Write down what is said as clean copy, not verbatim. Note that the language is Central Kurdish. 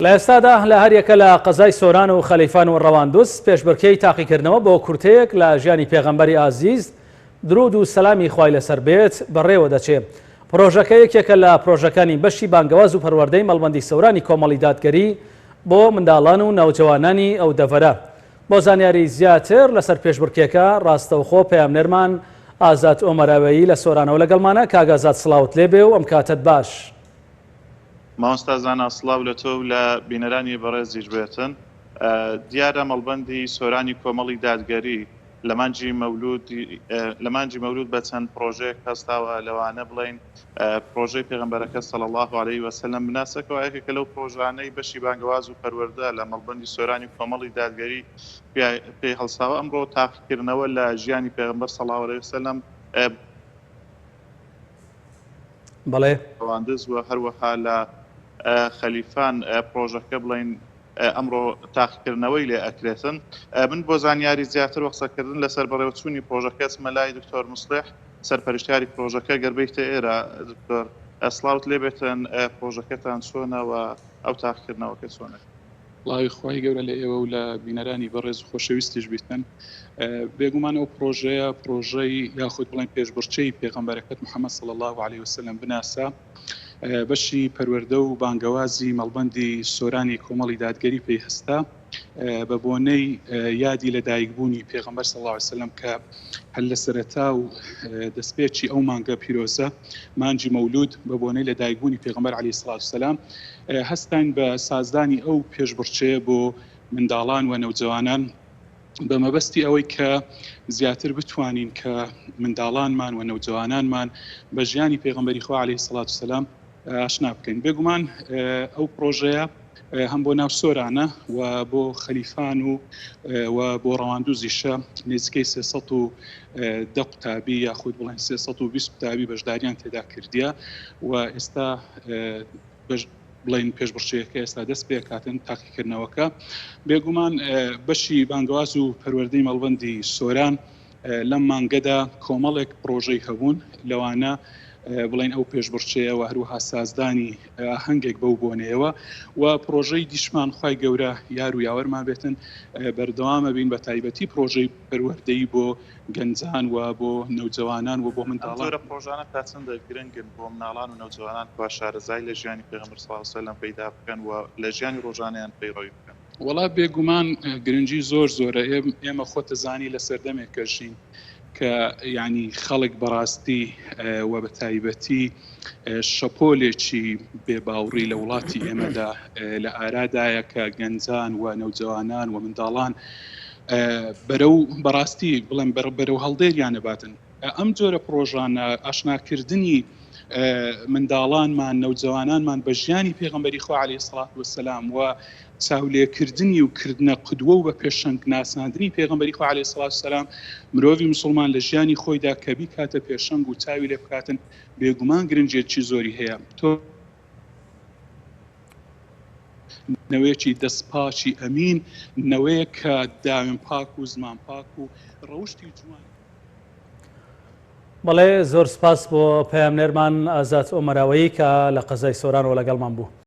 لە ئێستادا لە هەریەکە لە قەزای سۆران و خەلیفان و ڕەواندوس پێشبڕکێی تاقیکردنەوە بۆ کورتەیەک لە ژیانی پێغەمبەری ئازیز درود و سەلامی خوای لەسەر بێت بەڕێوە دەچێت. پرۆژەکە یەکێکە لە پرۆژەکانی بەشی بانگەواز و پەروەردەی مەڵبەندی سەورانی کۆمەڵی دادگەری بۆ منداڵان و ناوجەوانانی ئەو دەڤەرە. بۆ زانیاری زیاتر لەسەر پێشبڕکێکە ڕاستەوخۆ پەیامنێرمان ئازاد ئۆمەراوێیی لە سۆرانەوە لەگەڵمانە. کاک ئازاد سڵاوت لێبێ و ئەم کاتت باش. مامۆستازانە سڵاو لە تۆ و لە بینەرانی بەڕێزیش بێتن. دیارە مەڵبەندی سۆرانی کۆمەڵی دادگەری لە مانجی مەولود بە چەند پرۆژەیەک هەستاوە، لەوانە بڵێن پرۆژەی پێغەمبەرەکە صلی الله علیه وسلم بناسەکەەوە یەکێکە لەو پرۆژانەی بەشی بانگەواز و پەروەردە لە مەڵبەندی سۆرانی کۆمەڵی دادگەری پێی هەڵساوە. ئەمڕۆ تاقیکردنەوە لە ژیانی پێغەمبەر صلی الله علیه وسلم بەڵێ ڕەواندز و هەروەها لە خەلیفان پرۆژەکە بڵێن ئەمڕۆ تاقیکردنەوەی لێ ئەکرێتن. من بۆ زانیاری زیاتر و قسەکردن لەسەر بەڕێوەچوونی پرۆژەکە چمە لای دکتۆر مصلح، سەرپەرشتیاری پرۆژەکە گەربەیتە ئێرە. دکتۆر سڵاوت لێ بێتن، پرۆژەکەتان چۆنە و ئەو تاقیکردنەوەکە چۆنە؟ وڵی خۆی گەورە لە ئێوە و لە بینەرانی بەڕێز و خۆشەویستیش بیتن. بێگومان ئەو پرۆژەی یاخود بڵێن پێشبڕچەی پێغەمبەرەکەت محەممەد صلی الله علیه وسلم بناسا بەشی پەروەردە و بانگەوازی مەڵبەندی سۆرانی کۆمەڵی دادگەری پێی هەستا بە بۆنەی یادی لە دایکبوونی پێغەمبەر صلی الله علیه وسلم کە هەر لە سەرەتا و دەستپێکی ئەو مانگە پیرۆزە مانجی مەولود بە بۆنەی لە دایکبوونی پێغەمبەر عەلەیهی سڵات وسەلام هەستان بە سازدانی ئەو پێشبڕچەیە بۆ منداڵان و نەوجەوانان بە مەبەستی ئەوەی کە زیاتر بتوانین کە منداڵانمان و نەوجەوانانمان بە ژیانی پێغەمبەری خوا عەلەیهی سڵات وسەلام ئاشنا بکەین. بێگومان ئەو پرۆژەیە هەم بۆ ناو سۆرانە و بۆ خەلیفان و بۆ ڕەواندووزیشە نزیکەی 310 قوتابی یاخود بڵێن 320 قوتابی بەشداریان تێدا کردیە و ئێستا بڵین پێشبڕچەیەکە ئێستا دەست پێ کاتن تاقیکردنەوەکە. بێگومان بەشی بانگەواز و پەروەردەی مەڵبەندی سۆران لەم مانگەدا کۆمەڵێک پرۆژەی هەبوون، لەوانە بڵین ئەو پێشبڕچەیە و هەروەها سازدانی هەنگێک بەو بۆنەیەوە و پرۆژەی دیشمان خوای گەورە یار و یاوەرمان بێتن بەردەوامە بین، بە تایبەتی پرۆژەی پەروەردەی بۆ گەنجان و بۆ نەوجەوانان و بۆ منداڵان. پرۆژانە تا چەندە گرنگن بۆ مناڵان و نەوجەوانان با شارەزای لە ژیانی پێغەمبەر صلی الله علیه وسلم پەیدا بکەن و لە ژیانی ڕۆژانەیان پەیڕەوی بکەن؟ وەڵا بێگومان گرنگی زۆرە. ئێمە خۆتەزانی لە سەردەمێکەژین کە یعنی خەڵک بەڕاستی و بە تایبەتی شەپۆلێکی بێباوڕی لە وڵاتی ئێمەدا لە ئارادایە کە گەنجان و نەوجەوانان و منداڵان بەرەو بەڕاستی بڵێن بەرەو هەڵدێریان نەباتن. ئەم جۆرە پرۆژانە ئاشناکردنی منداڵانمان نەوجەوانانمان بە ژیانی پێغەمبەری خوا عەلەیهی سڵات وسەلام و چاولێکردنی و کردنە قودوە و بە پێشەنگ ناساندنی پێغەمبەری خوا عەلەیهی سڵات وسەلام مرۆڤی موسڵمان لە ژیانی خۆیدا کە بیکاتە پێشەنگ و چاوی لێ بکاتن بێگومان گرنجێکی زۆری هەیە. تۆ نەوەیەکی دەستپاچی ئەمین، نەوەیە کە داوێن پاک و زمان پاک و ڕەوشتی جوان. بەڵێ زۆر سپاس بۆ پەیامنێرمان ئازاد ئۆمەراوەیی کە لە قەزای سۆرانەوە لەگەڵمان بوو.